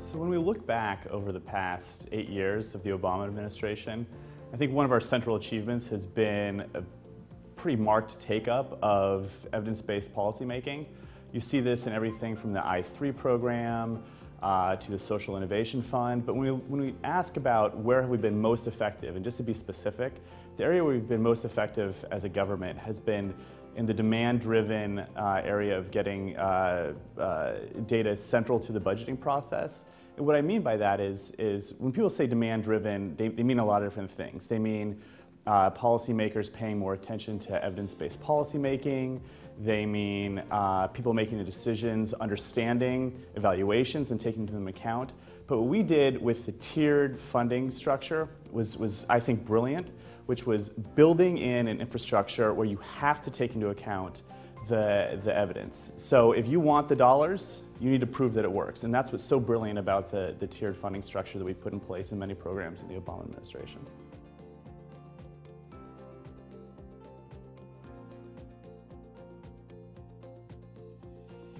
So when we look back over the past 8 years of the Obama administration, I think one of our central achievements has been a pretty marked take-up of evidence-based policymaking. You see this in everything from the I-3 program to the Social Innovation Fund. But when we ask about where have we been most effective, and just to be specific, the area where we've been most effective as a government has been in the demand-driven area of getting data central to the budgeting process. And what I mean by that is when people say demand-driven, they mean a lot of different things. They mean policymakers paying more attention to evidence-based policymaking. They mean people making the decisions, understanding evaluations and taking them into account. But what we did with the tiered funding structure was I think, brilliant, which was building in an infrastructure where you have to take into account the evidence. So if you want the dollars, you need to prove that it works. And that's what's so brilliant about the tiered funding structure that we put in place in many programs in the Obama administration.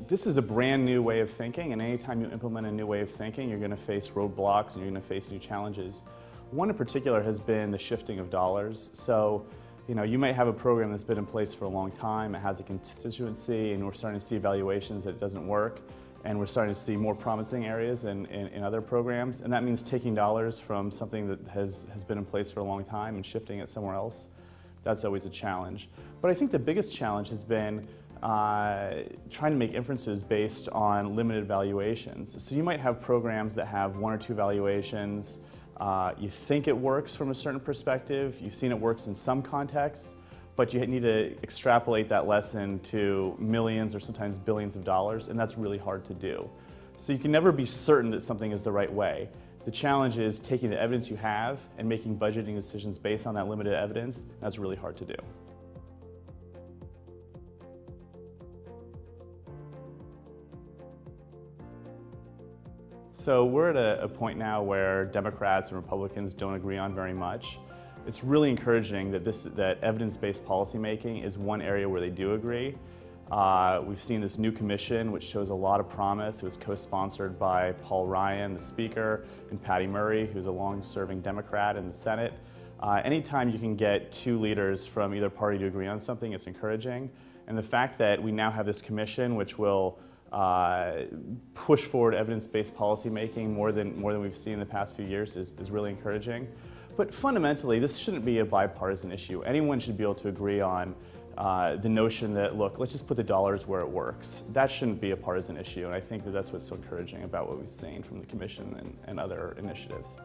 This is a brand new way of thinking, and anytime you implement a new way of thinking, you're going to face roadblocks and you're going to face new challenges. One in particular has been the shifting of dollars. So, you might have a program that's been in place for a long time, it has a constituency, and we're starting to see evaluations that it doesn't work, and we're starting to see more promising areas in other programs, and that means taking dollars from something that has been in place for a long time and shifting it somewhere else. That's always a challenge. But I think the biggest challenge has been trying to make inferences based on limited valuations. So you might have programs that have 1 or 2 valuations. You think it works from a certain perspective. You've seen it works in some contexts, but you need to extrapolate that lesson to millions or sometimes billions of dollars, and that's really hard to do. So you can never be certain that something is the right way. The challenge is taking the evidence you have and making budgeting decisions based on that limited evidence. That's really hard to do. So we're at a point now where Democrats and Republicans don't agree on very much. It's really encouraging that evidence-based policymaking is one area where they do agree. We've seen this new commission, which shows a lot of promise. It was co-sponsored by Paul Ryan, the Speaker, and Patty Murray, who's a long-serving Democrat in the Senate. Anytime you can get 2 leaders from either party to agree on something, it's encouraging. And the fact that we now have this commission, which will push forward evidence-based policymaking more than we've seen in the past few years is really encouraging. But fundamentally, this shouldn't be a bipartisan issue. Anyone should be able to agree on the notion that, look, let's just put the dollars where it works. That shouldn't be a partisan issue, and I think that that's what's so encouraging about what we've seen from the Commission and other initiatives.